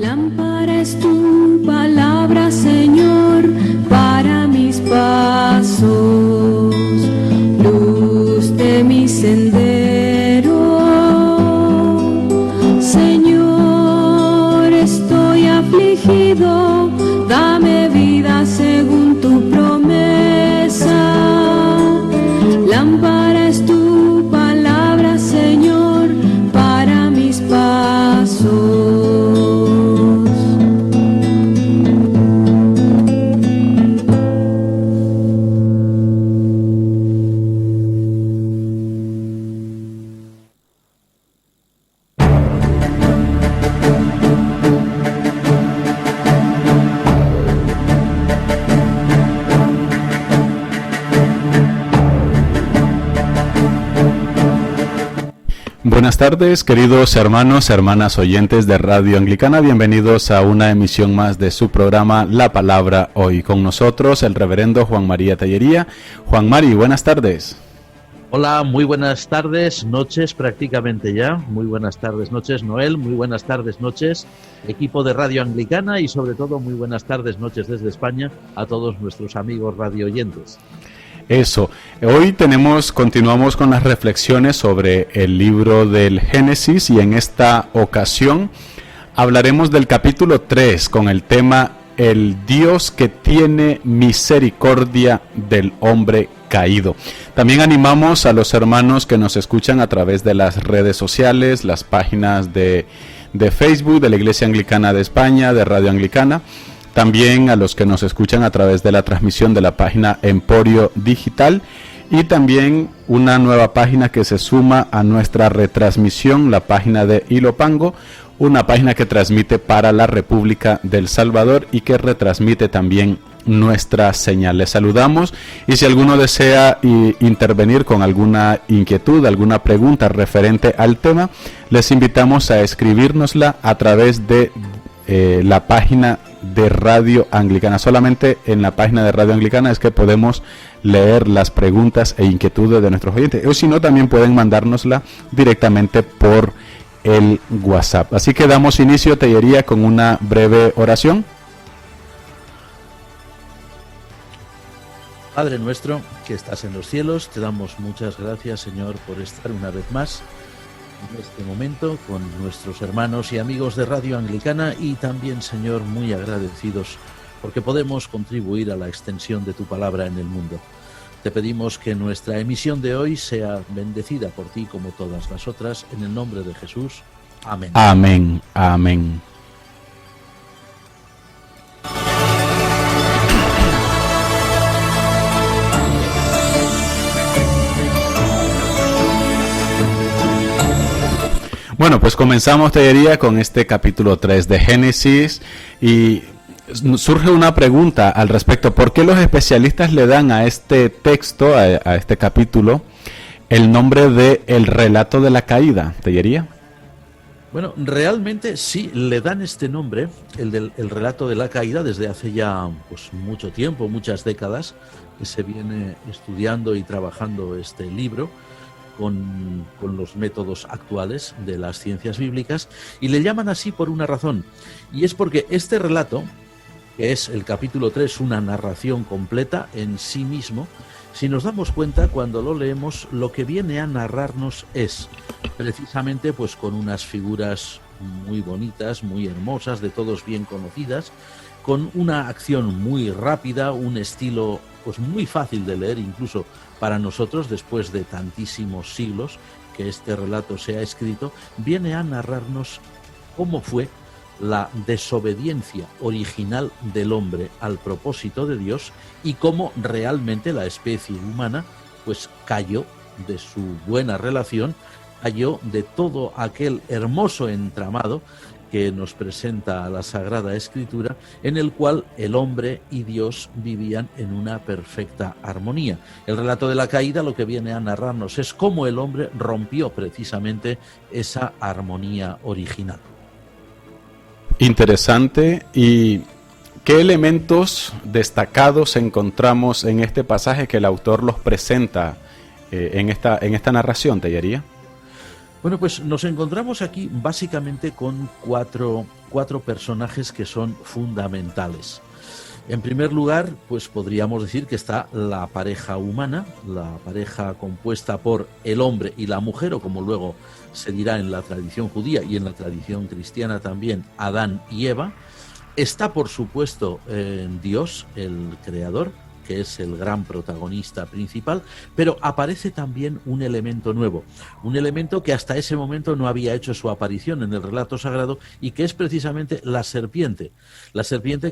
Lámpara es tu palabra, Señor, para mis pasos, luz de mi sendero. Señor, estoy afligido, dame vida según tu promesa. Lámpara es tu palabra, Señor, para mis pasos. Buenas tardes, queridos hermanos, hermanas oyentes de Radio Anglicana. Bienvenidos a una emisión más de su programa La Palabra Hoy. Con nosotros el reverendo Juan María Tellería. Juan Mari, buenas tardes. Hola, muy buenas tardes, noches prácticamente ya. Muy buenas tardes, noches, Noel. Muy buenas tardes, noches, equipo de Radio Anglicana, y sobre todo muy buenas tardes, noches desde España a todos nuestros amigos radio oyentes. Eso, hoy continuamos con las reflexiones sobre el libro del Génesis, y en esta ocasión hablaremos del capítulo 3 con el tema El Dios que tiene misericordia del hombre caído. También animamos a los hermanos que nos escuchan a través de las redes sociales, las páginas de Facebook de la Iglesia Anglicana de España, de Radio Anglicana. También a los que nos escuchan a través de la transmisión de la página Emporio Digital, y también una nueva página que se suma a nuestra retransmisión, la página de Ilopango, una página que transmite para la República del Salvador y que retransmite también nuestra señal. Les saludamos, y si alguno desea intervenir con alguna inquietud, alguna pregunta referente al tema, les invitamos a escribírnosla a través de la página de Radio Anglicana. Solamente en la página de Radio Anglicana es que podemos leer las preguntas e inquietudes de nuestros oyentes, o si no, también pueden mandárnosla directamente por el WhatsApp. Así que damos inicio, Tellería, con una breve oración. Padre nuestro que estás en los cielos, te damos muchas gracias, Señor, por estar una vez más en este momento con nuestros hermanos y amigos de Radio Anglicana, y también, Señor, muy agradecidos porque podemos contribuir a la extensión de tu palabra en el mundo. Te pedimos que nuestra emisión de hoy sea bendecida por ti como todas las otras, en el nombre de Jesús. Amén. Amén. Amén. Bueno, pues comenzamos, Tellería, con este capítulo 3 de Génesis, y surge una pregunta al respecto. ¿Por qué los especialistas le dan a este texto, a este capítulo, el nombre de el relato de la caída, Tellería? Bueno, realmente sí le dan este nombre, el relato de la caída, desde hace ya pues mucho tiempo, muchas décadas, que se viene estudiando y trabajando este libro con los métodos actuales de las ciencias bíblicas, y le llaman así por una razón, y es porque este relato, que es el capítulo 3, una narración completa en sí mismo, si nos damos cuenta cuando lo leemos, lo que viene a narrarnos es precisamente pues con unas figuras muy bonitas, muy hermosas, de todos bien conocidas, con una acción muy rápida, un estilo pues muy fácil de leer incluso para nosotros después de tantísimos siglos que este relato se ha escrito. Viene a narrarnos cómo fue la desobediencia original del hombre al propósito de Dios, y cómo realmente la especie humana pues cayó de su buena relación, cayó de todo aquel hermoso entramado que nos presenta la Sagrada Escritura, en el cual el hombre y Dios vivían en una perfecta armonía. El relato de la caída lo que viene a narrarnos es cómo el hombre rompió precisamente esa armonía original. Interesante. ¿Y qué elementos destacados encontramos en este pasaje que el autor los presenta en esta narración, Tellería? Bueno, pues nos encontramos aquí básicamente con cuatro 4 personajes que son fundamentales. En primer lugar, pues podríamos decir que está la pareja humana, la pareja compuesta por el hombre y la mujer, o como luego se dirá en la tradición judía y en la tradición cristiana también, Adán y Eva. Está, por supuesto, Dios, el creador, que es el gran protagonista principal, pero aparece también un elemento nuevo, un elemento que hasta ese momento no había hecho su aparición en el relato sagrado y que es precisamente la serpiente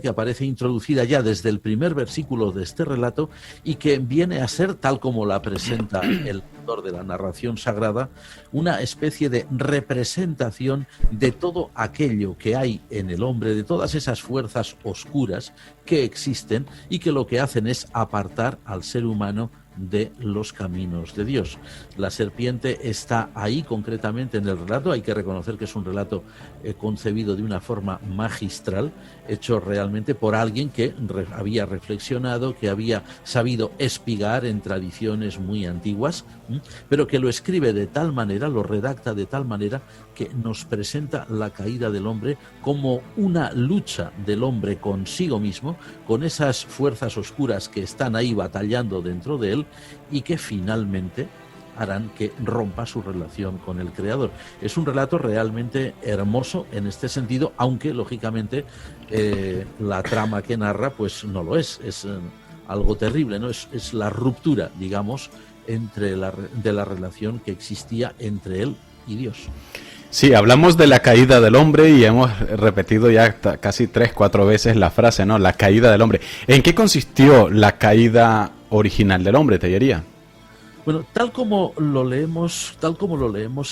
que aparece introducida ya desde el primer versículo de este relato y que viene a ser, tal como la presenta el autor de la narración sagrada, una especie de representación de todo aquello que hay en el hombre, de todas esas fuerzas oscuras que existen y que lo que hacen es apartar al ser humano de los caminos de Dios. La serpiente está ahí concretamente en el relato. Hay que reconocer que es un relato concebido de una forma magistral, hecho realmente por alguien que había reflexionado, que había sabido espigar en tradiciones muy antiguas, pero que lo escribe de tal manera, lo redacta de tal manera que nos presenta la caída del hombre como una lucha del hombre consigo mismo, con esas fuerzas oscuras que están ahí batallando dentro de él y que finalmente harán que rompa su relación con el Creador. Es un relato realmente hermoso en este sentido, aunque lógicamente la trama que narra pues no lo es algo terrible, ¿no? Es la ruptura, digamos, de la relación que existía entre él y Dios. Sí, hablamos de la caída del hombre y hemos repetido ya casi 3-4 veces la frase, ¿no? La caída del hombre. ¿En qué consistió la caída original del hombre, Tellería? Bueno, tal como lo leemos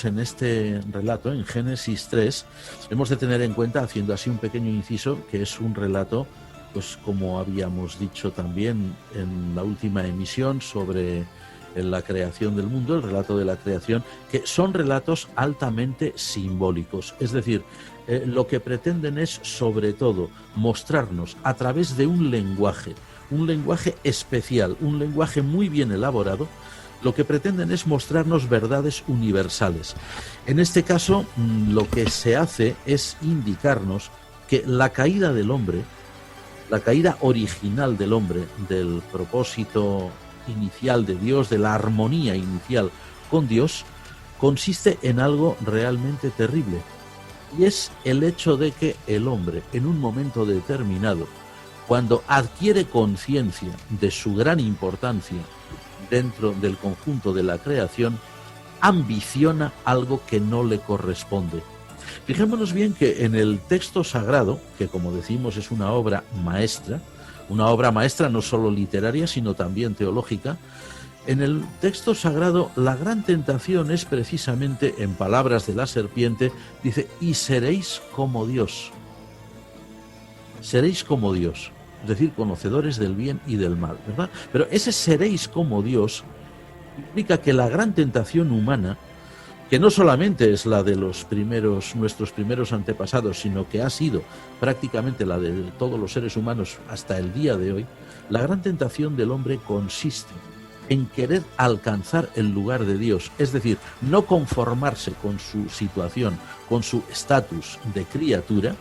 en este relato, en Génesis 3, hemos de tener en cuenta, haciendo así un pequeño inciso, que es un relato, pues como habíamos dicho también en la última emisión sobre la creación del mundo, el relato de la creación, que son relatos altamente simbólicos. Es decir, lo que pretenden es, sobre todo, mostrarnos a través de un lenguaje especial, un lenguaje muy bien elaborado. Lo que pretenden es mostrarnos verdades universales. En este caso, lo que se hace es indicarnos que la caída del hombre, la caída original del hombre, del propósito inicial de Dios, de la armonía inicial con Dios, consiste en algo realmente terrible. Y es el hecho de que el hombre, en un momento determinado, cuando adquiere conciencia de su gran importancia dentro del conjunto de la creación, ambiciona algo que no le corresponde. Fijémonos bien que en el texto sagrado, que como decimos es una obra maestra no solo literaria, sino también teológica, en el texto sagrado la gran tentación es precisamente, en palabras de la serpiente, dice, y seréis como Dios. Seréis como Dios. Es decir, conocedores del bien y del mal, ¿verdad? Pero ese seréis como Dios implica que la gran tentación humana, que no solamente es la de nuestros primeros antepasados, sino que ha sido prácticamente la de todos los seres humanos hasta el día de hoy, la gran tentación del hombre consiste en querer alcanzar el lugar de Dios, es decir, no conformarse con su situación, con su estatus de criatura,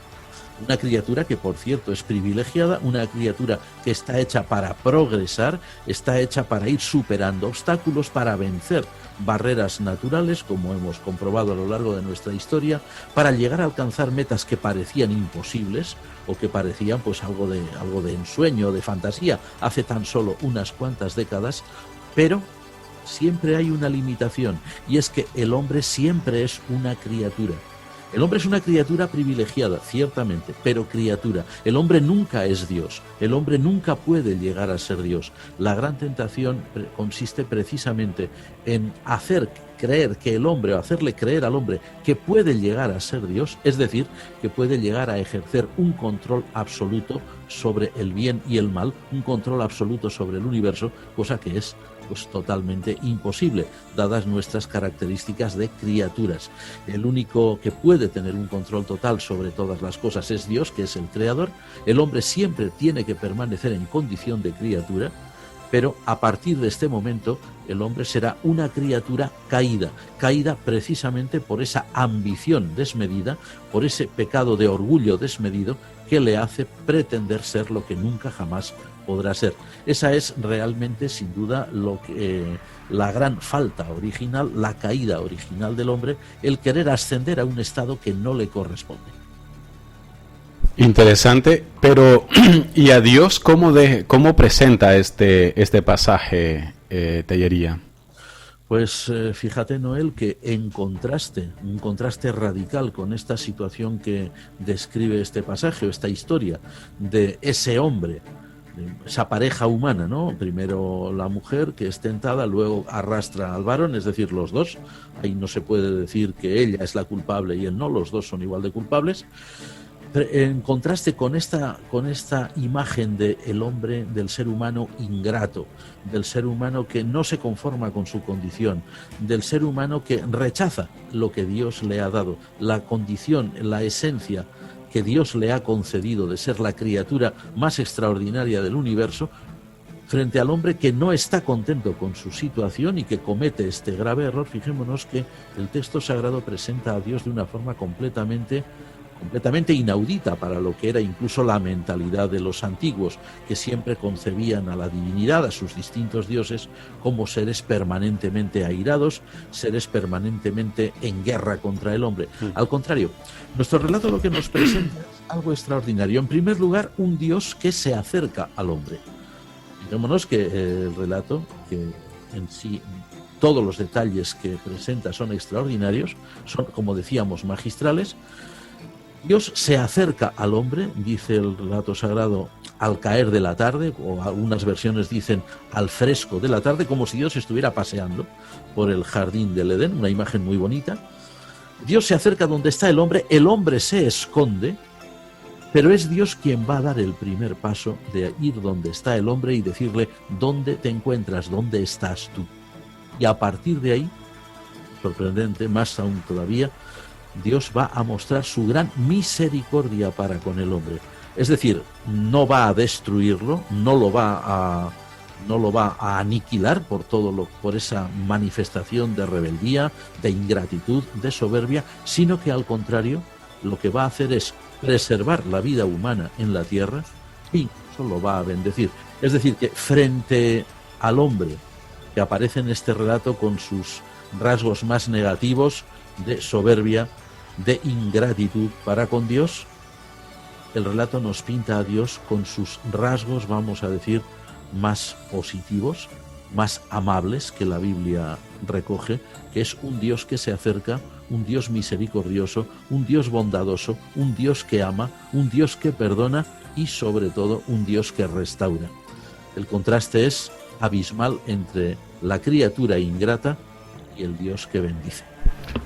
una criatura que, por cierto, es privilegiada, una criatura que está hecha para progresar, está hecha para ir superando obstáculos, para vencer barreras naturales, como hemos comprobado a lo largo de nuestra historia, para llegar a alcanzar metas que parecían imposibles o que parecían pues algo de ensueño, de fantasía, hace tan solo unas cuantas décadas, pero siempre hay una limitación, y es que el hombre siempre es una criatura. El hombre es una criatura privilegiada, ciertamente, pero criatura. El hombre nunca es Dios, el hombre nunca puede llegar a ser Dios. La gran tentación consiste precisamente en hacer creer que el hombre, o hacerle creer al hombre que puede llegar a ser Dios, es decir, que puede llegar a ejercer un control absoluto sobre el bien y el mal, un control absoluto sobre el universo, cosa que es pues totalmente imposible, dadas nuestras características de criaturas. El único que puede tener un control total sobre todas las cosas es Dios, que es el creador. El hombre siempre tiene que permanecer en condición de criatura, pero a partir de este momento el hombre será una criatura caída, caída precisamente por esa ambición desmedida, por ese pecado de orgullo desmedido que le hace pretender ser lo que nunca jamás podrá ser. Esa es realmente, sin duda, la gran falta original, la caída original del hombre, el querer ascender a un estado que no le corresponde. Interesante, pero ¿y a Dios cómo presenta este pasaje, Tellería? Pues fíjate, Noel, que un contraste radical con esta situación que describe este pasaje o esta historia de ese hombre, de esa pareja humana, ¿no? Primero la mujer que es tentada, luego arrastra al varón, es decir, los dos. Ahí no se puede decir que ella es la culpable y él no, los dos son igual de culpables. En contraste con esta imagen del hombre, del ser humano ingrato, del ser humano que no se conforma con su condición, del ser humano que rechaza lo que Dios le ha dado, la condición, la esencia que Dios le ha concedido de ser la criatura más extraordinaria del universo, frente al hombre que no está contento con su situación y que comete este grave error. Fijémonos que el texto sagrado presenta a Dios de una forma completamente inaudita para lo que era incluso la mentalidad de los antiguos, que siempre concebían a la divinidad, a sus distintos dioses, como seres permanentemente airados, seres permanentemente en guerra contra el hombre. Al contrario, nuestro relato lo que nos presenta es algo extraordinario. En primer lugar, un Dios que se acerca al hombre. Fijémonos que el relato, que en sí todos los detalles que presenta son extraordinarios, son, como decíamos, magistrales. Dios se acerca al hombre, dice el relato sagrado, al caer de la tarde, o algunas versiones dicen al fresco de la tarde, como si Dios estuviera paseando por el jardín del Edén, una imagen muy bonita. Dios se acerca donde está el hombre se esconde, pero es Dios quien va a dar el primer paso de ir donde está el hombre y decirle: ¿dónde te encuentras? ¿Dónde estás tú? Y a partir de ahí, sorprendente, más aún todavía, Dios va a mostrar su gran misericordia para con el hombre. Es decir, no va a destruirlo, no lo va a aniquilar por esa manifestación de rebeldía, de ingratitud, de soberbia, sino que al contrario, lo que va a hacer es preservar la vida humana en la tierra y incluso lo va a bendecir. Es decir, que frente al hombre que aparece en este relato con sus rasgos más negativos, de soberbia, de ingratitud para con Dios, el relato nos pinta a Dios con sus rasgos, vamos a decir, más positivos, más amables, que la Biblia recoge, que es un Dios que se acerca, un Dios misericordioso, un Dios bondadoso, un Dios que ama, un Dios que perdona y sobre todo un Dios que restaura. El contraste es abismal entre la criatura ingrata y el Dios que bendice.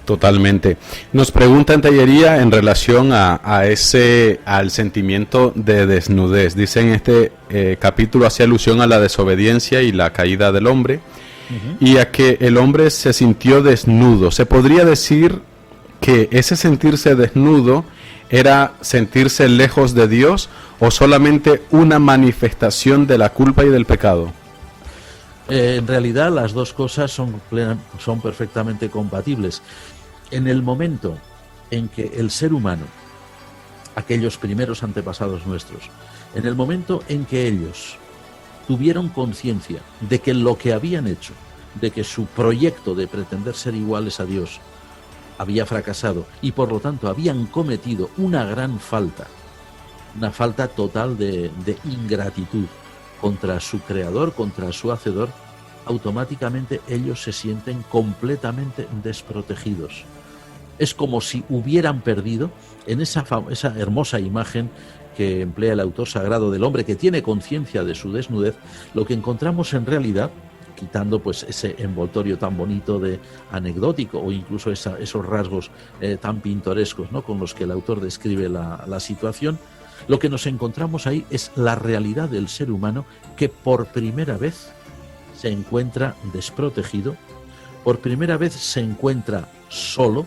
Totalmente. Nos pregunta en Tellería en relación al sentimiento de desnudez. Dice en este capítulo hace alusión a la desobediencia y la caída del hombre, y a que el hombre se sintió desnudo. ¿Se podría decir que ese sentirse desnudo era sentirse lejos de Dios o solamente una manifestación de la culpa y del pecado? En realidad las dos cosas son perfectamente compatibles. En el momento en que el ser humano, aquellos primeros antepasados nuestros, en el momento en que ellos tuvieron conciencia de que lo que habían hecho, de que su proyecto de pretender ser iguales a Dios había fracasado y por lo tanto habían cometido una gran falta, una falta total de ingratitud contra su creador, contra su hacedor, automáticamente ellos se sienten completamente desprotegidos. Es como si hubieran perdido, en esa hermosa imagen que emplea el autor sagrado del hombre que tiene conciencia de su desnudez, lo que encontramos en realidad, quitando pues ese envoltorio tan bonito de anecdótico o incluso esos rasgos tan pintorescos, ¿no?, con los que el autor describe la situación, lo que nos encontramos ahí es la realidad del ser humano que por primera vez se encuentra desprotegido, por primera vez se encuentra solo,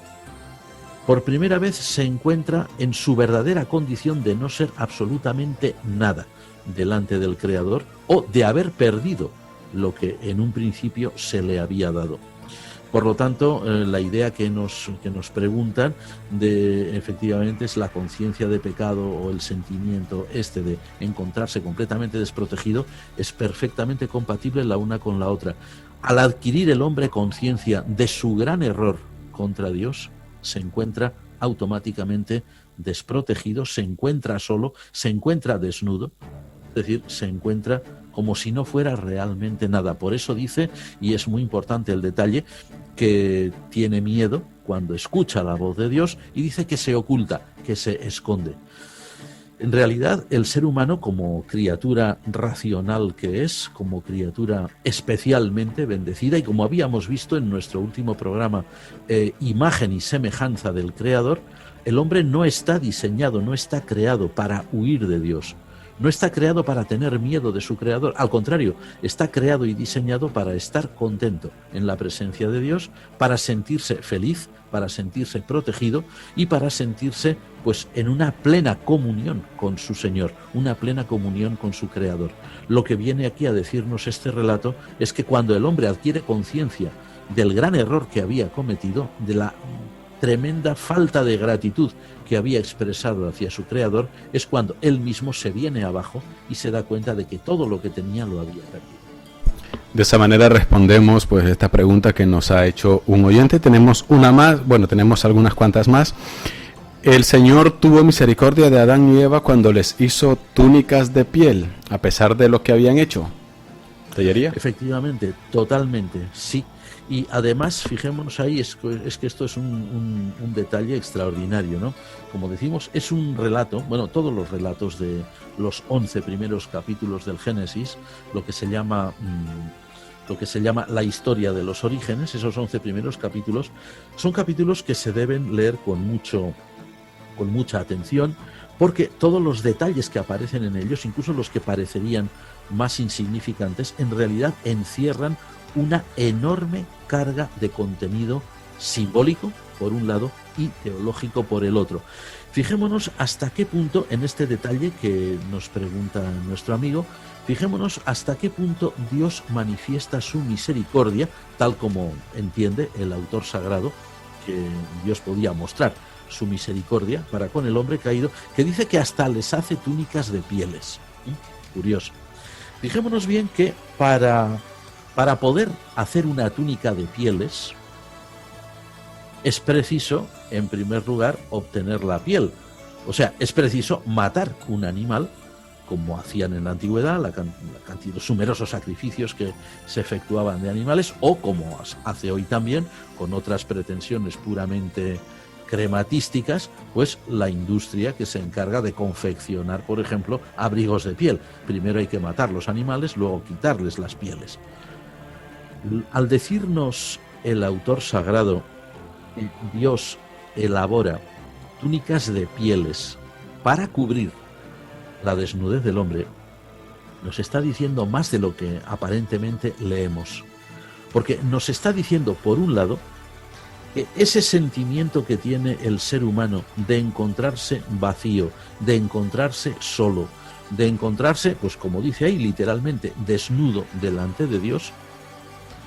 por primera vez se encuentra en su verdadera condición de no ser absolutamente nada delante del Creador o de haber perdido lo que en un principio se le había dado. Por lo tanto, la idea que nos preguntan efectivamente es la conciencia de pecado o el sentimiento de encontrarse completamente desprotegido, es perfectamente compatible la una con la otra. Al adquirir el hombre conciencia de su gran error contra Dios, se encuentra automáticamente desprotegido, se encuentra solo, se encuentra desnudo, es decir, se encuentra como si no fuera realmente nada. Por eso dice, y es muy importante el detalle, que tiene miedo cuando escucha la voz de Dios y dice que se oculta, que se esconde. En realidad, el ser humano, como criatura racional que es, como criatura especialmente bendecida, y como habíamos visto en nuestro último programa, imagen y semejanza del Creador, el hombre no está diseñado, no está creado para huir de Dios. No está creado para tener miedo de su Creador, al contrario, está creado y diseñado para estar contento en la presencia de Dios, para sentirse feliz, para sentirse protegido y para sentirse pues en una plena comunión con su Señor, una plena comunión con su Creador. Lo que viene aquí a decirnos este relato es que cuando el hombre adquiere conciencia del gran error que había cometido, de la tremenda falta de gratitud que había expresado hacia su Creador, es cuando él mismo se viene abajo y se da cuenta de que todo lo que tenía lo había perdido. De esa manera respondemos pues esta pregunta que nos ha hecho un oyente. Tenemos una más, bueno, tenemos algunas cuantas más. El Señor tuvo misericordia de Adán y Eva cuando les hizo túnicas de piel, a pesar de lo que habían hecho. ¿Tellería? Efectivamente, totalmente, sí. Y además, fijémonos ahí, es que esto es un detalle extraordinario, ¿no? Como decimos, es un relato, bueno, todos los relatos de los 11 primeros capítulos del Génesis, lo que se llama la historia de los orígenes, esos 11 primeros capítulos, son capítulos que se deben leer con mucha atención, porque todos los detalles que aparecen en ellos, incluso los que parecerían más insignificantes, en realidad encierran una enorme carga de contenido simbólico, por un lado, y teológico por el otro. Fijémonos hasta qué punto, en este detalle que nos pregunta nuestro amigo, fijémonos hasta qué punto Dios manifiesta su misericordia, tal como entiende el autor sagrado, que Dios podía mostrar su misericordia para con el hombre caído, que dice que hasta les hace túnicas de pieles. Curioso. Fijémonos bien que para poder hacer una túnica de pieles es preciso, en primer lugar, obtener la piel. O sea, es preciso matar un animal, como hacían en la antigüedad, los numerosos sacrificios que se efectuaban de animales, o como hace hoy también, con otras pretensiones puramente crematísticas, pues la industria que se encarga de confeccionar, por ejemplo, abrigos de piel. Primero hay que matar los animales, luego quitarles las pieles. Al decirnos el autor sagrado, Dios elabora túnicas de pieles para cubrir la desnudez del hombre, nos está diciendo más de lo que aparentemente leemos. Porque nos está diciendo, por un lado, que ese sentimiento que tiene el ser humano de encontrarse vacío, de encontrarse solo, de encontrarse, pues como dice ahí, literalmente desnudo delante de Dios,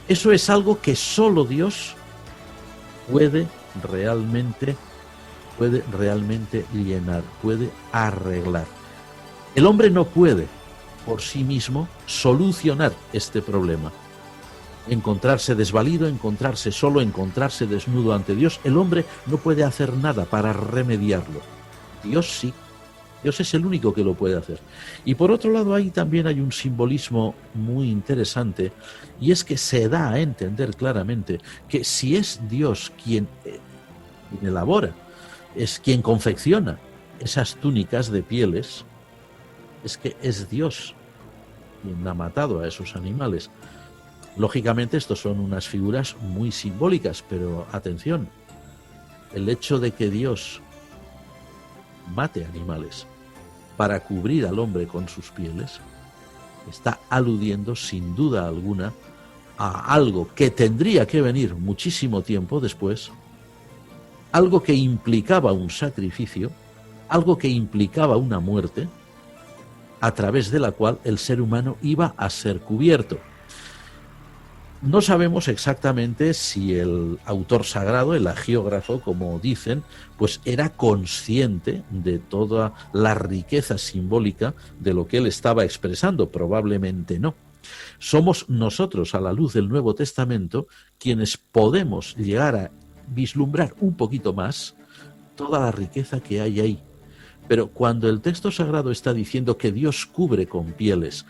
eso es algo que solo Dios puede realmente llenar, puede arreglar. El hombre no puede por sí mismo solucionar este problema. Encontrarse desvalido, encontrarse solo, encontrarse desnudo ante Dios. El hombre no puede hacer nada para remediarlo. Dios sí. Dios es el único que lo puede hacer. Y por otro lado, ahí también hay un simbolismo muy interesante, y es que se da a entender claramente que si es Dios quien elabora, es quien confecciona esas túnicas de pieles, es que es Dios quien ha matado a esos animales. Lógicamente, estos son unas figuras muy simbólicas, pero atención, el hecho de que Dios mate animales para cubrir al hombre con sus pieles está aludiendo sin duda alguna a algo que tendría que venir muchísimo tiempo después, algo que implicaba un sacrificio, algo que implicaba una muerte, a través de la cual el ser humano iba a ser cubierto. No sabemos exactamente si el autor sagrado, el hagiógrafo, como dicen, pues era consciente de toda la riqueza simbólica de lo que él estaba expresando. Probablemente no. Somos nosotros, a la luz del Nuevo Testamento, quienes podemos llegar a vislumbrar un poquito más toda la riqueza que hay ahí. Pero cuando el texto sagrado está diciendo que Dios cubre con pieles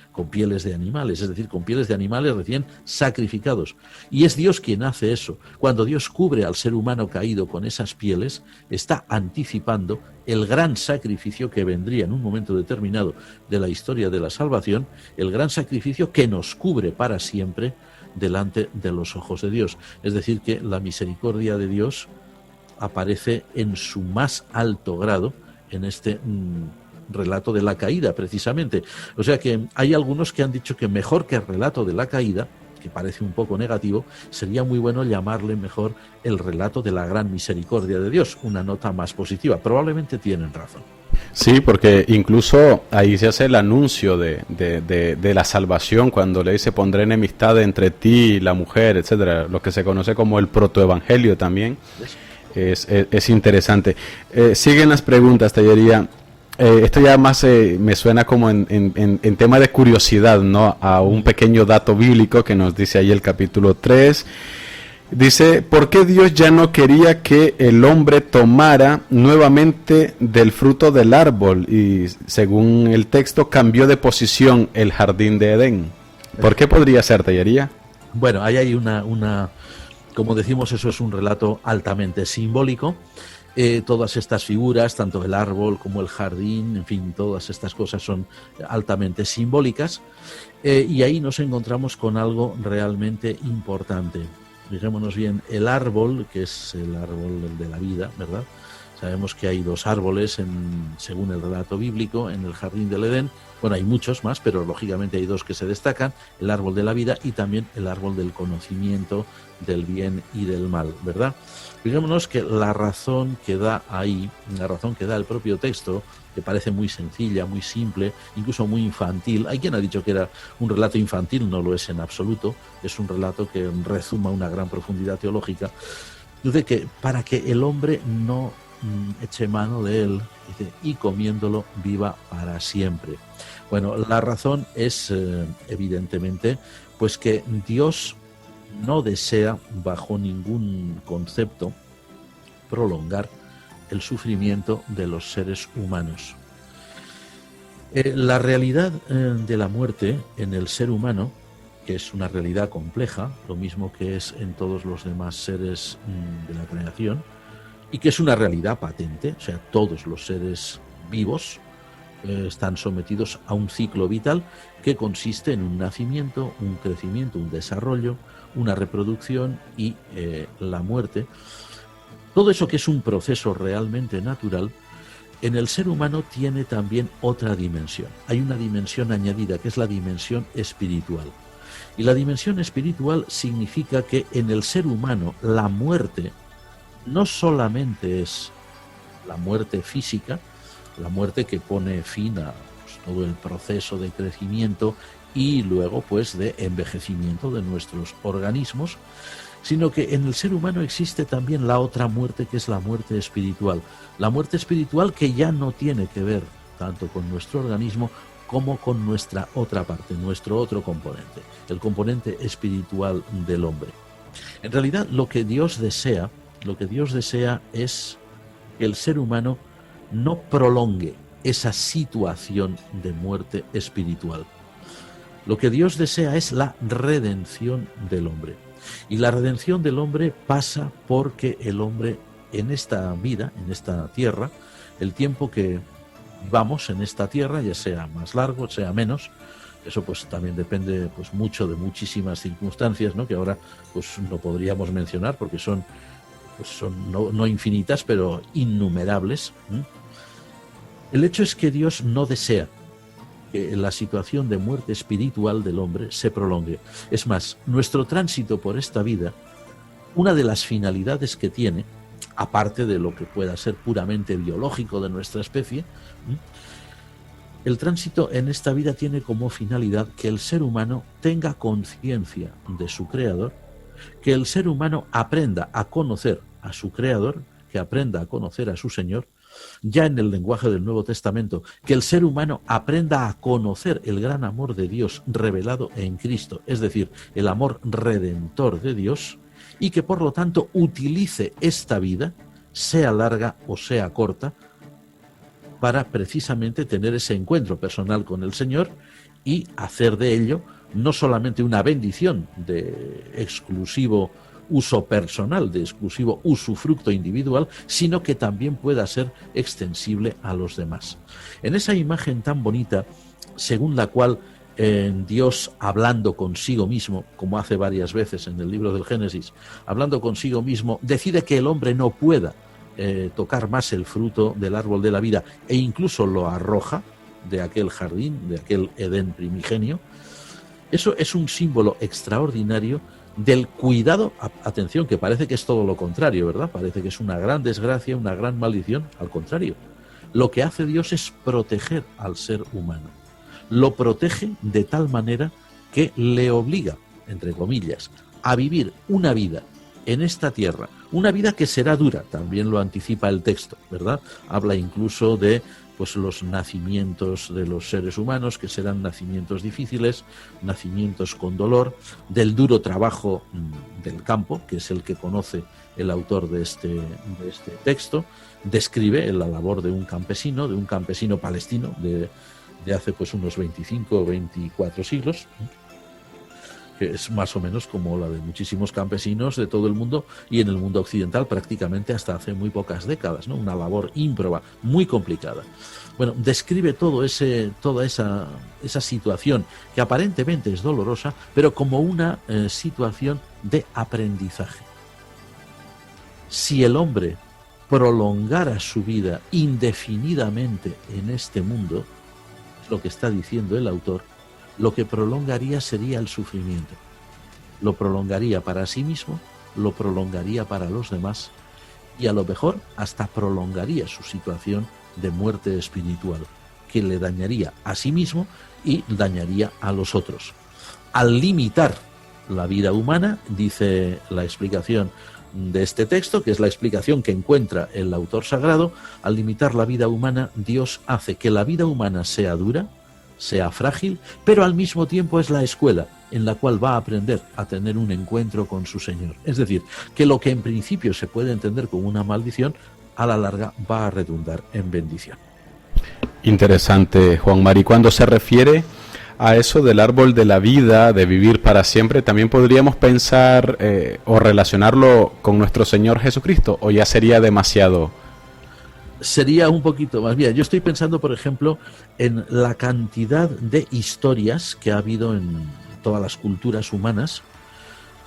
de animales, es decir, con pieles de animales recién sacrificados, y es Dios quien hace eso, cuando Dios cubre al ser humano caído con esas pieles, está anticipando el gran sacrificio que vendría en un momento determinado de la historia de la salvación, el gran sacrificio que nos cubre para siempre delante de los ojos de Dios. Es decir, que la misericordia de Dios aparece en su más alto grado en este relato de la caída, precisamente. O sea que hay algunos que han dicho que mejor que el relato de la caída, que parece un poco negativo, sería muy bueno llamarle mejor el relato de la gran misericordia de Dios, una nota más positiva. Probablemente tienen razón. Sí, porque incluso ahí se hace el anuncio de la salvación, cuando le dice pondré enemistad entre ti y la mujer, etcétera, lo que se conoce como el protoevangelio también. Es interesante. Siguen las preguntas, Tellería. Esto ya más me suena como en tema de curiosidad, ¿no? A un pequeño dato bíblico que nos dice ahí el capítulo 3. Dice, ¿por qué Dios ya no quería que el hombre tomara nuevamente del fruto del árbol? Y según el texto, cambió de posición el jardín de Edén. ¿Por qué podría ser, Tellería? Bueno, ahí hay una como decimos, eso es un relato altamente simbólico. Todas estas figuras, tanto el árbol como el jardín, en fin, todas estas cosas son altamente simbólicas. Y ahí nos encontramos con algo realmente importante. Fijémonos bien, el árbol, que es el árbol de la vida, ¿verdad? Sabemos que hay dos árboles, según el relato bíblico, en el jardín del Edén. Bueno, hay muchos más, pero lógicamente hay dos que se destacan, el árbol de la vida y también el árbol del conocimiento del bien y del mal, ¿verdad? Fijémonos que la razón que da ahí, la razón que da el propio texto, que parece muy sencilla, muy simple, incluso muy infantil. Hay quien ha dicho que era un relato infantil, no lo es en absoluto, es un relato que rezuma una gran profundidad teológica. Dice que para que el hombre no eche mano de él, dice, y comiéndolo viva para siempre. Bueno, la razón es evidentemente pues que Dios no desea bajo ningún concepto prolongar el sufrimiento de los seres humanos. La realidad de la muerte en el ser humano, que es una realidad compleja, lo mismo que es en todos los demás seres de la creación, y que es una realidad patente, o sea, todos los seres vivos están sometidos a un ciclo vital que consiste en un nacimiento, un crecimiento, un desarrollo, una reproducción y la muerte. Todo eso que es un proceso realmente natural, en el ser humano tiene también otra dimensión. Hay una dimensión añadida, que es la dimensión espiritual. Y la dimensión espiritual significa que en el ser humano la muerte no solamente es la muerte física, la muerte que pone fin a todo el proceso de crecimiento y luego pues de envejecimiento de nuestros organismos, sino que en el ser humano existe también la otra muerte, que es la muerte espiritual. La muerte espiritual que ya no tiene que ver tanto con nuestro organismo como con nuestra otra parte, nuestro otro componente, el componente espiritual del hombre. En realidad lo que Dios desea es que el ser humano no prolongue esa situación de muerte espiritual. Lo que Dios desea es la redención del hombre. Y la redención del hombre pasa porque el hombre en esta vida, en esta tierra, el tiempo que vivamos en esta tierra, ya sea más largo, sea menos, eso pues también depende pues mucho de muchísimas circunstancias, ¿no? Que ahora pues no podríamos mencionar porque son no infinitas, pero innumerables. El hecho es que Dios no desea que la situación de muerte espiritual del hombre se prolongue. Es más, nuestro tránsito por esta vida, una de las finalidades que tiene, aparte de lo que pueda ser puramente biológico de nuestra especie, El tránsito en esta vida tiene como finalidad que el ser humano tenga conciencia de su Creador, que el ser humano aprenda a conocer a su Creador, que aprenda a conocer a su Señor, ya en el lenguaje del Nuevo Testamento, que el ser humano aprenda a conocer el gran amor de Dios revelado en Cristo, es decir, el amor redentor de Dios, y que por lo tanto utilice esta vida, sea larga o sea corta, para precisamente tener ese encuentro personal con el Señor y hacer de ello no solamente una bendición de exclusivo uso personal, de exclusivo usufructo individual, sino que también pueda ser extensible a los demás. En esa imagen tan bonita, según la cual Dios, hablando consigo mismo, como hace varias veces en el libro del Génesis, hablando consigo mismo, decide que el hombre no pueda tocar más el fruto del árbol de la vida e incluso lo arroja de aquel jardín, de aquel Edén primigenio. Eso es un símbolo extraordinario del cuidado, atención, que parece que es todo lo contrario, ¿verdad? Parece que es una gran desgracia, una gran maldición. Al contrario, lo que hace Dios es proteger al ser humano. Lo protege de tal manera que le obliga, entre comillas, a vivir una vida en esta tierra, una vida que será dura, también lo anticipa el texto, ¿verdad? Habla incluso de pues los nacimientos de los seres humanos, que serán nacimientos difíciles, nacimientos con dolor, del duro trabajo del campo, que es el que conoce el autor de este texto, describe la labor de un campesino palestino de hace pues unos 25 o 24 siglos, que es más o menos como la de muchísimos campesinos de todo el mundo y en el mundo occidental prácticamente hasta hace muy pocas décadas, ¿no? Una labor ímproba, muy complicada. Bueno, describe toda esa situación que aparentemente es dolorosa, pero como una situación de aprendizaje. Si el hombre prolongara su vida indefinidamente en este mundo, es lo que está diciendo el autor, lo que prolongaría sería el sufrimiento. Lo prolongaría para sí mismo, lo prolongaría para los demás y a lo mejor hasta prolongaría su situación de muerte espiritual, que le dañaría a sí mismo y dañaría a los otros. Al limitar la vida humana, dice la explicación de este texto, que es la explicación que encuentra el autor sagrado, al limitar la vida humana, Dios hace que la vida humana sea dura, sea frágil, pero al mismo tiempo es la escuela en la cual va a aprender a tener un encuentro con su Señor. Es decir, que lo que en principio se puede entender como una maldición, a la larga va a redundar en bendición. Interesante, Juan Mari. Cuando se refiere a eso del árbol de la vida, de vivir para siempre, también podríamos pensar o relacionarlo con nuestro Señor Jesucristo, o ya sería demasiado. Sería un poquito más bien. Yo estoy pensando, por ejemplo, en la cantidad de historias que ha habido en todas las culturas humanas,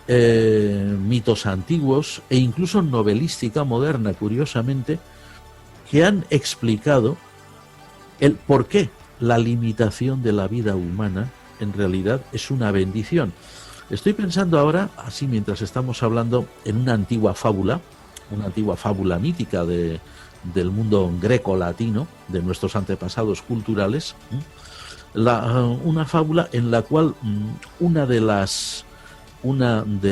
mitos antiguos e incluso novelística moderna, curiosamente, que han explicado el por qué la limitación de la vida humana en realidad es una bendición. Estoy pensando ahora, así mientras estamos hablando, en una antigua fábula mítica del mundo greco-latino, de nuestros antepasados culturales, una fábula en la cual una de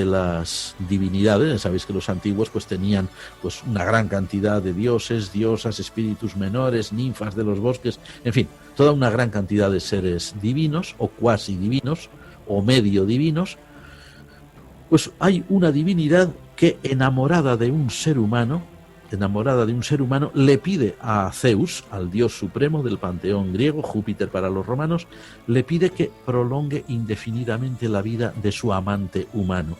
las divinidades, sabéis que los antiguos pues tenían pues una gran cantidad de dioses, diosas, espíritus menores, ninfas de los bosques, en fin, toda una gran cantidad de seres divinos o cuasi divinos o medio divinos. Pues hay una divinidad que, enamorada de un ser humano, le pide a Zeus, al dios supremo del panteón griego, Júpiter para los romanos, le pide que prolongue indefinidamente la vida de su amante humano.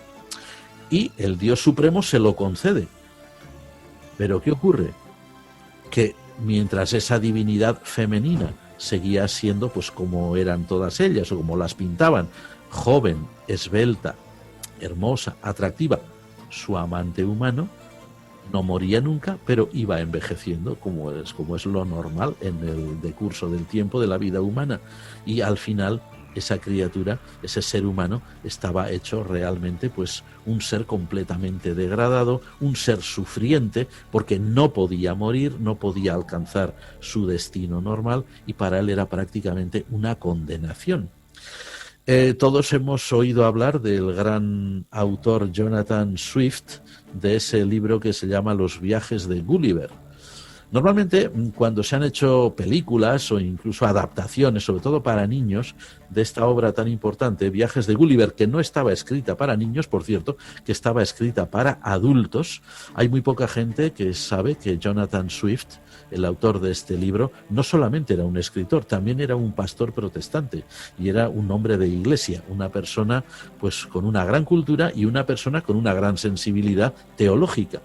Y el dios supremo se lo concede. Pero ¿qué ocurre? Que mientras esa divinidad femenina seguía siendo pues como eran todas ellas o como las pintaban, joven, esbelta, hermosa, atractiva, su amante humano no moría nunca, pero iba envejeciendo, como es lo normal en el decurso del tiempo de la vida humana, y al final esa criatura, ese ser humano, estaba hecho realmente pues un ser completamente degradado, un ser sufriente, porque no podía morir, no podía alcanzar su destino normal, y para él era prácticamente una condenación. Todos hemos oído hablar del gran autor Jonathan Swift, de ese libro que se llama Los viajes de Gulliver. Normalmente, cuando se han hecho películas o incluso adaptaciones, sobre todo para niños, de esta obra tan importante, Viajes de Gulliver, que no estaba escrita para niños, por cierto, que estaba escrita para adultos, hay muy poca gente que sabe que Jonathan Swift, el autor de este libro, no solamente era un escritor, también era un pastor protestante y era un hombre de iglesia, una persona pues con una gran cultura y una persona con una gran sensibilidad teológica.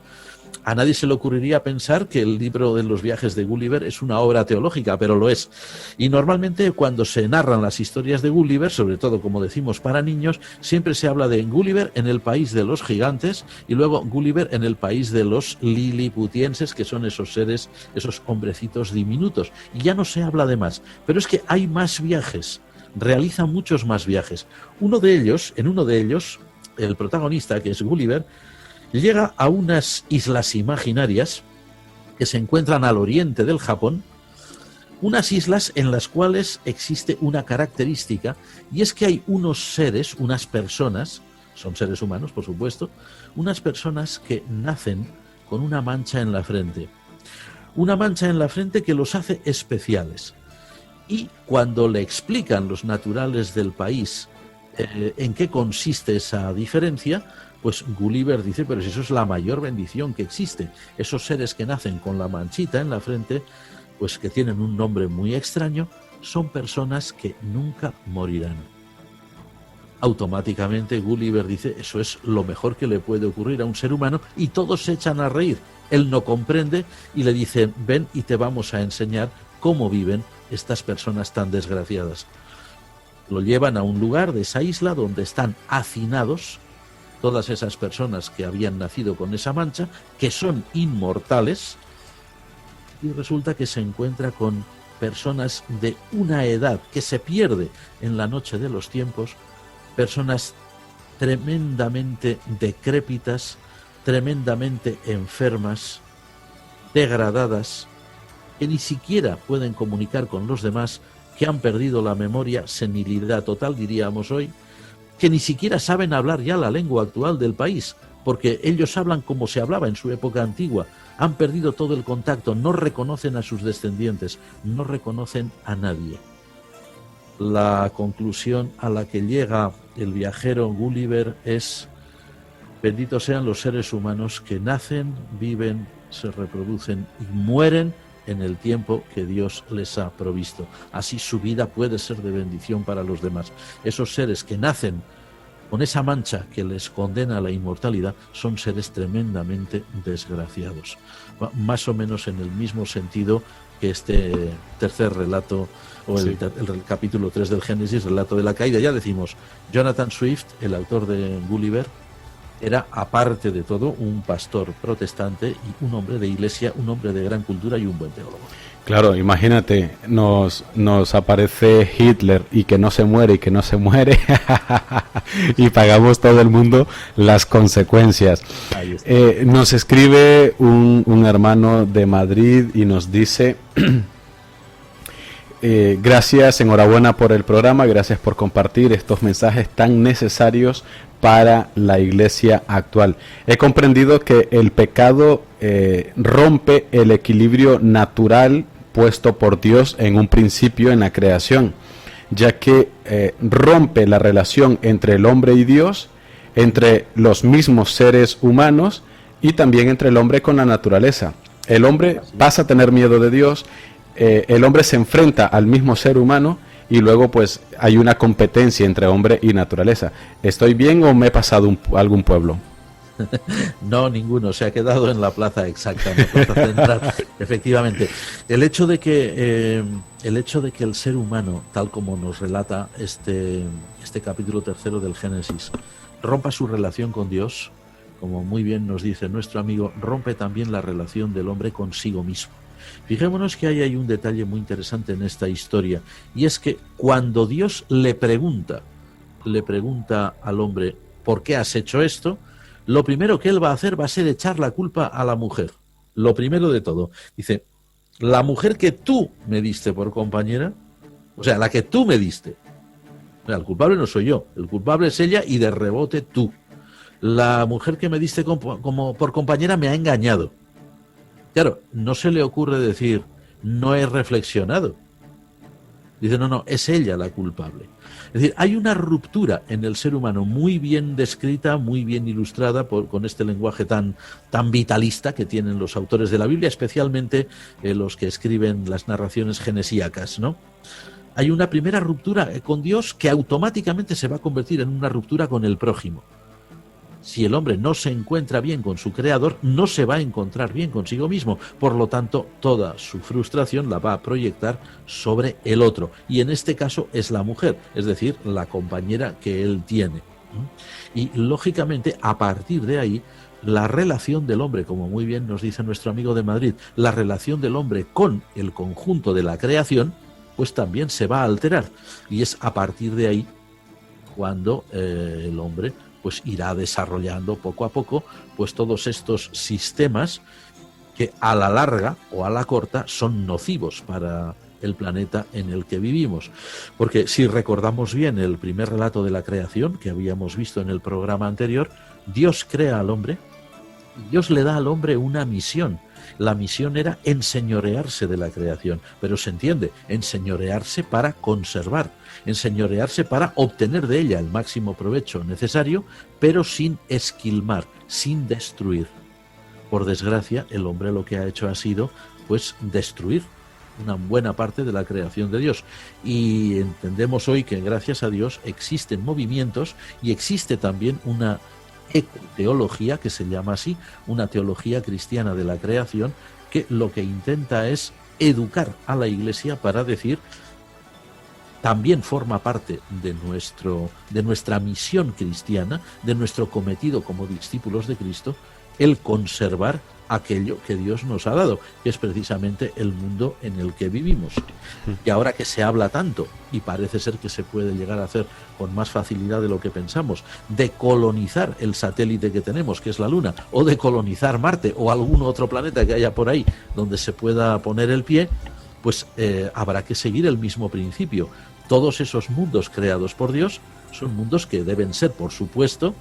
A nadie se le ocurriría pensar que el libro de los viajes de Gulliver es una obra teológica, pero lo es. Y normalmente cuando se narran las historias de Gulliver, sobre todo como decimos para niños, siempre se habla de Gulliver en el país de los gigantes y luego Gulliver en el país de los liliputienses, que son esos seres, esos hombrecitos diminutos. Y ya no se habla de más. Pero es que hay más viajes, realiza muchos más viajes. En uno de ellos, el protagonista, que es Gulliver, llega a unas islas imaginarias que se encuentran al oriente del Japón, unas islas en las cuales existe una característica, y es que hay unos seres, unas personas, son seres humanos por supuesto, unas personas que nacen con una mancha en la frente que los hace especiales. Y cuando le explican los naturales del país en qué consiste esa diferencia, pues Gulliver dice, pero si eso es la mayor bendición que existe. Esos seres que nacen con la manchita en la frente, pues que tienen un nombre muy extraño, son personas que nunca morirán. Automáticamente Gulliver dice, eso es lo mejor que le puede ocurrir a un ser humano, y todos se echan a reír. Él no comprende y le dicen, ven y te vamos a enseñar cómo viven estas personas tan desgraciadas. Lo llevan a un lugar de esa isla donde están hacinados todas esas personas que habían nacido con esa mancha, que son inmortales, y resulta que se encuentra con personas de una edad que se pierde en la noche de los tiempos, personas tremendamente decrépitas, tremendamente enfermas, degradadas, que ni siquiera pueden comunicar con los demás, que han perdido la memoria, senilidad total diríamos hoy, que ni siquiera saben hablar ya la lengua actual del país, porque ellos hablan como se hablaba en su época antigua, han perdido todo el contacto, no reconocen a sus descendientes, no reconocen a nadie. La conclusión a la que llega el viajero Gulliver es: benditos sean los seres humanos que nacen, viven, se reproducen y mueren en el tiempo que Dios les ha provisto. Así su vida puede ser de bendición para los demás. Esos seres que nacen con esa mancha que les condena a la inmortalidad son seres tremendamente desgraciados. Más o menos en el mismo sentido que este tercer relato, o el capítulo 3 del Génesis, relato de la caída. Ya decimos, Jonathan Swift, el autor de Gulliver, era, aparte de todo, un pastor protestante y un hombre de iglesia, un hombre de gran cultura y un buen teólogo. Claro, imagínate, nos aparece Hitler y que no se muere y que no se muere y pagamos todo el mundo las consecuencias. Nos escribe un hermano de Madrid y nos dice... gracias, enhorabuena por el programa, gracias por compartir estos mensajes tan necesarios para la iglesia actual. He comprendido que el pecado rompe el equilibrio natural puesto por Dios en un principio en la creación, ya que rompe la relación entre el hombre y Dios, entre los mismos seres humanos y también entre el hombre con la naturaleza. El hombre pasa a tener miedo de Dios. El hombre se enfrenta al mismo ser humano y luego pues hay una competencia entre hombre y naturaleza. ¿Estoy bien o me he pasado algún pueblo? No, ninguno, se ha quedado en la plaza exacta, en la plaza central. Efectivamente, el hecho de que el ser humano, tal como nos relata este capítulo tercero del Génesis, rompa su relación con Dios, como muy bien nos dice nuestro amigo, rompe también la relación del hombre consigo mismo. Fijémonos que hay un detalle muy interesante en esta historia, y es que cuando Dios le pregunta al hombre, ¿por qué has hecho esto?, lo primero que él va a hacer va a ser echar la culpa a la mujer. Lo primero de todo. Dice, la mujer que tú me diste por compañera, o sea, la que tú me diste. O sea, el culpable no soy yo, el culpable es ella y de rebote tú. La mujer que me diste como por compañera me ha engañado. Claro, no se le ocurre decir, no he reflexionado. Dice, no, es ella la culpable. Es decir, hay una ruptura en el ser humano muy bien descrita, muy bien ilustrada con este lenguaje tan vitalista que tienen los autores de la Biblia, especialmente los que escriben las narraciones genesíacas, ¿no? Hay una primera ruptura con Dios que automáticamente se va a convertir en una ruptura con el prójimo. Si el hombre no se encuentra bien con su creador, no se va a encontrar bien consigo mismo. Por lo tanto, toda su frustración la va a proyectar sobre el otro. Y en este caso es la mujer, es decir, la compañera que él tiene. Y lógicamente, a partir de ahí, la relación del hombre, como muy bien nos dice nuestro amigo de Madrid, la relación del hombre con el conjunto de la creación, pues también se va a alterar. Y es a partir de ahí cuando el hombre pues irá desarrollando poco a poco pues todos estos sistemas que a la larga o a la corta son nocivos para el planeta en el que vivimos. Porque si recordamos bien el primer relato de la creación que habíamos visto en el programa anterior, Dios crea al hombre, Dios le da al hombre una misión. La misión era enseñorearse de la creación, pero se entiende, enseñorearse para conservar, enseñorearse para obtener de ella el máximo provecho necesario, pero sin esquilmar, sin destruir. Por desgracia, el hombre lo que ha hecho ha sido, pues, destruir una buena parte de la creación de Dios. Y entendemos hoy que, gracias a Dios, existen movimientos y existe también una ecoteología, que se llama así, una teología cristiana de la creación, que lo que intenta es educar a la Iglesia para decir, también forma parte de nuestra misión cristiana, de nuestro cometido como discípulos de Cristo, el conservar aquello que Dios nos ha dado, que es precisamente el mundo en el que vivimos. Y ahora que se habla tanto, y parece ser que se puede llegar a hacer con más facilidad de lo que pensamos, de colonizar el satélite que tenemos, que es la Luna, o de colonizar Marte o algún otro planeta que haya por ahí donde se pueda poner el pie, pues habrá que seguir el mismo principio. Todos esos mundos creados por Dios son mundos que deben ser, por supuesto,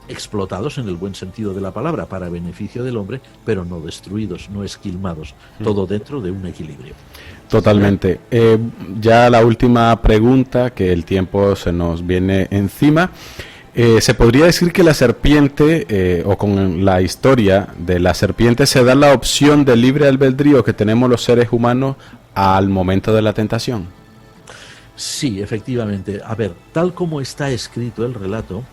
explotados en el buen sentido de la palabra para beneficio del hombre, pero no destruidos, no esquilmados, todo dentro de un equilibrio. Totalmente. Ya la última pregunta, que el tiempo se nos viene encima. ¿Se podría decir que la serpiente, o con la historia de la serpiente, se da la opción de libre albedrío que tenemos los seres humanos al momento de la tentación? Sí, efectivamente. A ver, tal como está escrito el relato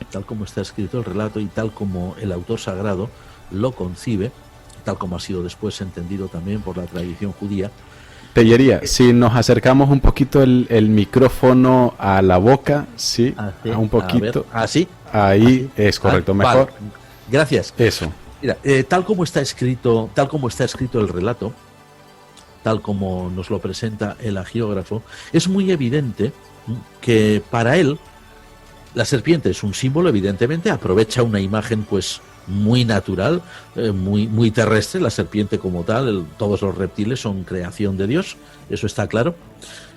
y tal como el autor sagrado lo concibe, tal como ha sido después entendido también por la tradición judía. Tellería, si nos acercamos un poquito el micrófono a la boca, sí, un poquito. ¿Así? Ahí es correcto, mejor. Vale. Gracias. Eso. Mira, tal como está escrito el relato, tal como nos lo presenta el agiógrafo, es muy evidente que para él la serpiente es un símbolo, evidentemente, aprovecha una imagen pues muy natural, muy terrestre. La serpiente como tal, todos los reptiles son creación de Dios, eso está claro.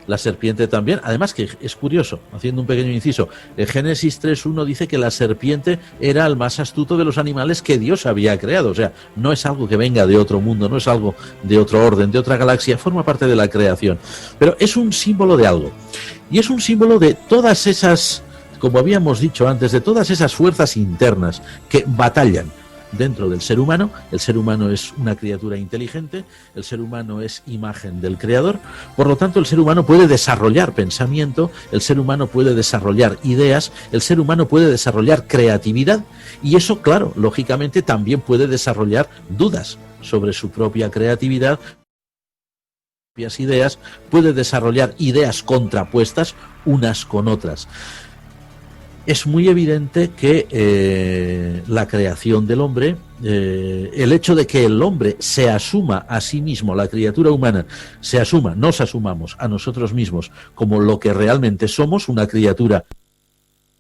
La serpiente también, además que es curioso, haciendo un pequeño inciso, Génesis 3.1 dice que la serpiente era el más astuto de los animales que Dios había creado, o sea, no es algo que venga de otro mundo, no es algo de otro orden, de otra galaxia, forma parte de la creación, pero es un símbolo de algo, y es un símbolo de todas esas, como habíamos dicho antes, de todas esas fuerzas internas que batallan dentro del ser humano. El ser humano es una criatura inteligente, el ser humano es imagen del Creador, por lo tanto el ser humano puede desarrollar pensamiento, el ser humano puede desarrollar ideas, el ser humano puede desarrollar creatividad, y eso, claro, lógicamente también puede desarrollar dudas sobre su propia creatividad, propias ideas, puede desarrollar ideas contrapuestas unas con otras. es muy evidente que la creación del hombre, el hecho de que el hombre se asuma a sí mismo, la criatura humana, nos asumamos a nosotros mismos como lo que realmente somos, una criatura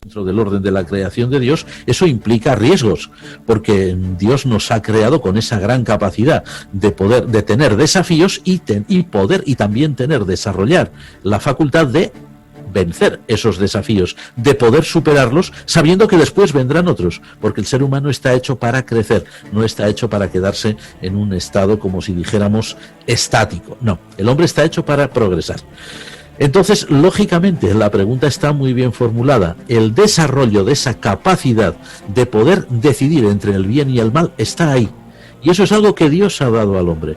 dentro del orden de la creación de Dios, eso implica riesgos, porque Dios nos ha creado con esa gran capacidad de poder, de tener desafíos y también desarrollar la facultad de vencer esos desafíos, de poder superarlos, sabiendo que después vendrán otros, porque el ser humano está hecho para crecer, no está hecho para quedarse en un estado, como si dijéramos, estático. No, el hombre está hecho para progresar. Entonces, lógicamente, la pregunta está muy bien formulada. El desarrollo de esa capacidad de poder decidir entre el bien y el mal está ahí. Y eso es algo que Dios ha dado al hombre.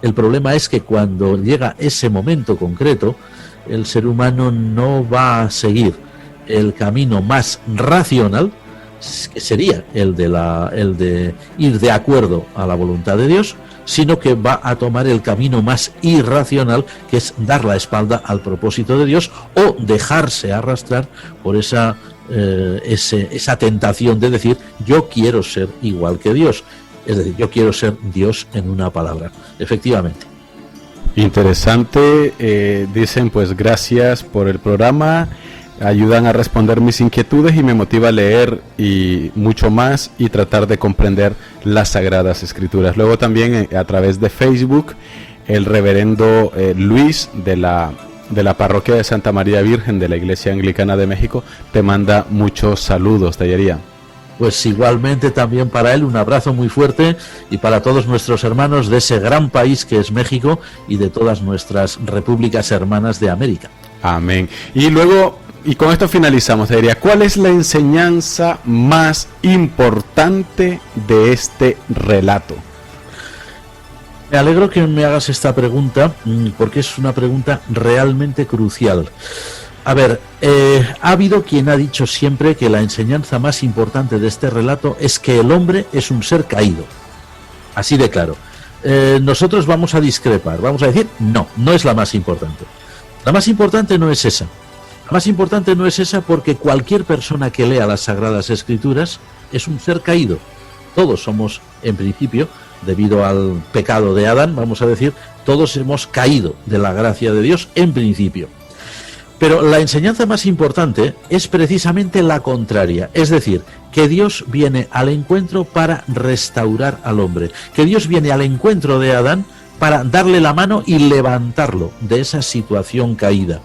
El problema es que cuando llega ese momento concreto, el ser humano no va a seguir el camino más racional, que sería el de ir de acuerdo a la voluntad de Dios, sino que va a tomar el camino más irracional, que es dar la espalda al propósito de Dios o dejarse arrastrar por esa tentación de decir: yo quiero ser igual que Dios, es decir, yo quiero ser Dios en una palabra. Efectivamente. Interesante. Dicen pues gracias por el programa, ayudan a responder mis inquietudes y me motiva a leer y mucho más y tratar de comprender las Sagradas Escrituras. Luego también a través de Facebook, el reverendo Luis de la parroquia de Santa María Virgen de la Iglesia Anglicana de México te manda muchos saludos, Tellería. Pues igualmente también para él un abrazo muy fuerte, y para todos nuestros hermanos de ese gran país que es México y de todas nuestras repúblicas hermanas de América. Amén. Y luego, y con esto finalizamos, diría, ¿cuál es la enseñanza más importante de este relato? Me alegro que me hagas esta pregunta, porque es una pregunta realmente crucial. A ver, ha habido quien ha dicho siempre que la enseñanza más importante de este relato es que el hombre es un ser caído. Así de claro. Nosotros vamos a discrepar, vamos a decir, no es la más importante. La más importante no es esa. La más importante no es esa porque cualquier persona que lea las Sagradas Escrituras es un ser caído. Todos somos, en principio, debido al pecado de Adán, vamos a decir, todos hemos caído de la gracia de Dios en principio. Pero la enseñanza más importante es precisamente la contraria, es decir, que Dios viene al encuentro para restaurar al hombre, que Dios viene al encuentro de Adán para darle la mano y levantarlo de esa situación caída.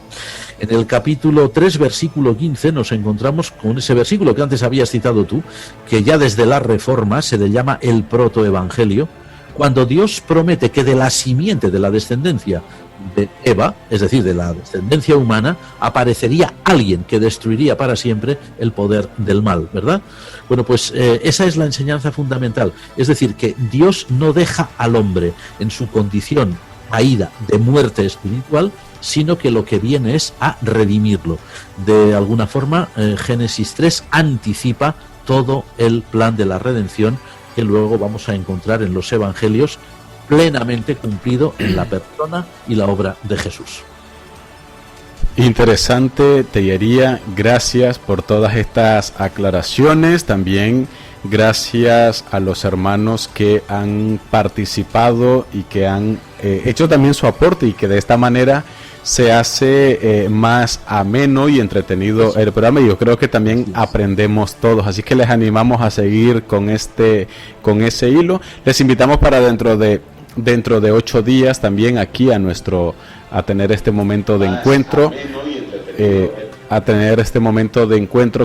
En el capítulo 3, versículo 15, nos encontramos con ese versículo que antes habías citado tú, que ya desde la Reforma se le llama el protoevangelio, cuando Dios promete que de la simiente, de la descendencia de Eva, es decir, de la descendencia humana, aparecería alguien que destruiría para siempre el poder del mal, ¿verdad? Bueno, pues esa es la enseñanza fundamental, es decir, que Dios no deja al hombre en su condición caída de muerte espiritual, sino que lo que viene es a redimirlo. De alguna forma, Génesis 3 anticipa todo el plan de la redención que luego vamos a encontrar en los evangelios, plenamente cumplido en la persona y la obra de Jesús. Interesante, Tellería, gracias por todas estas aclaraciones, también gracias a los hermanos que han participado y que han hecho también su aporte y que de esta manera se hace más ameno y entretenido el programa, y yo creo que también aprendemos todos, así que les animamos a seguir con ese hilo. Les invitamos para dentro de 8 días también aquí a tener este momento de encuentro,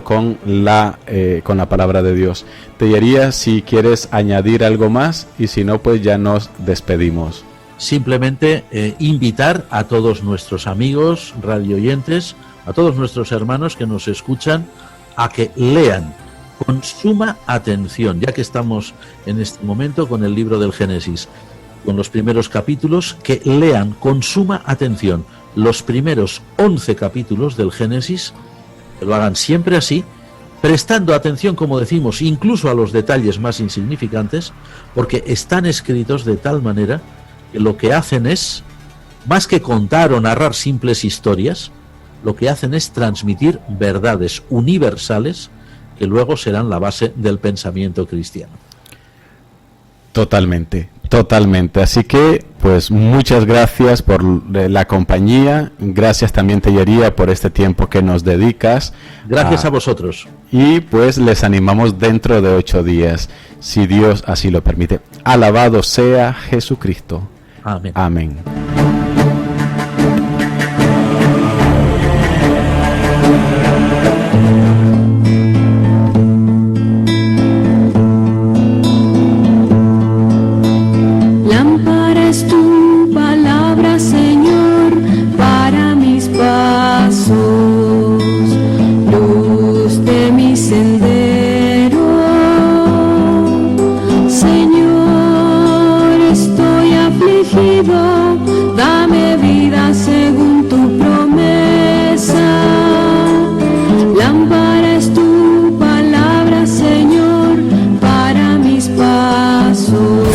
con la palabra de Dios. Tellería, si quieres añadir algo más, y si no, pues ya nos despedimos. Simplemente invitar a todos nuestros amigos radioyentes, a todos nuestros hermanos que nos escuchan, a que lean con suma atención, ya que estamos en este momento con el libro del Génesis, con los primeros capítulos, que lean con suma atención los primeros 11 capítulos del Génesis, que lo hagan siempre así, prestando atención, como decimos, incluso a los detalles más insignificantes, porque están escritos de tal manera que lo que hacen es, más que contar o narrar simples historias, lo que hacen es transmitir verdades universales que luego serán la base del pensamiento cristiano. Totalmente, totalmente. Así que, pues muchas gracias por la compañía. Gracias también, Tellería, por este tiempo que nos dedicas. Gracias a vosotros. Y pues les animamos dentro de 8 días, si Dios así lo permite. Alabado sea Jesucristo. Amén. Amén. Lámpara es tu palabra, Señor, para mis pasos, luz de mi sendero. Señor, estoy afligido, dame vida según tu promesa. Lámpara es tu palabra, Señor, para mis pasos.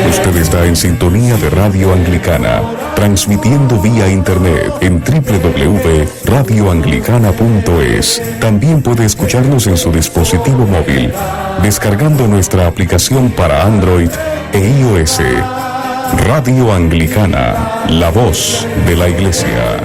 Usted está en sintonía de Radio Anglicana, transmitiendo vía internet en www.radioanglicana.es. También puede escucharnos en su dispositivo móvil, descargando nuestra aplicación para Android e iOS. Radio Anglicana, la voz de la Iglesia.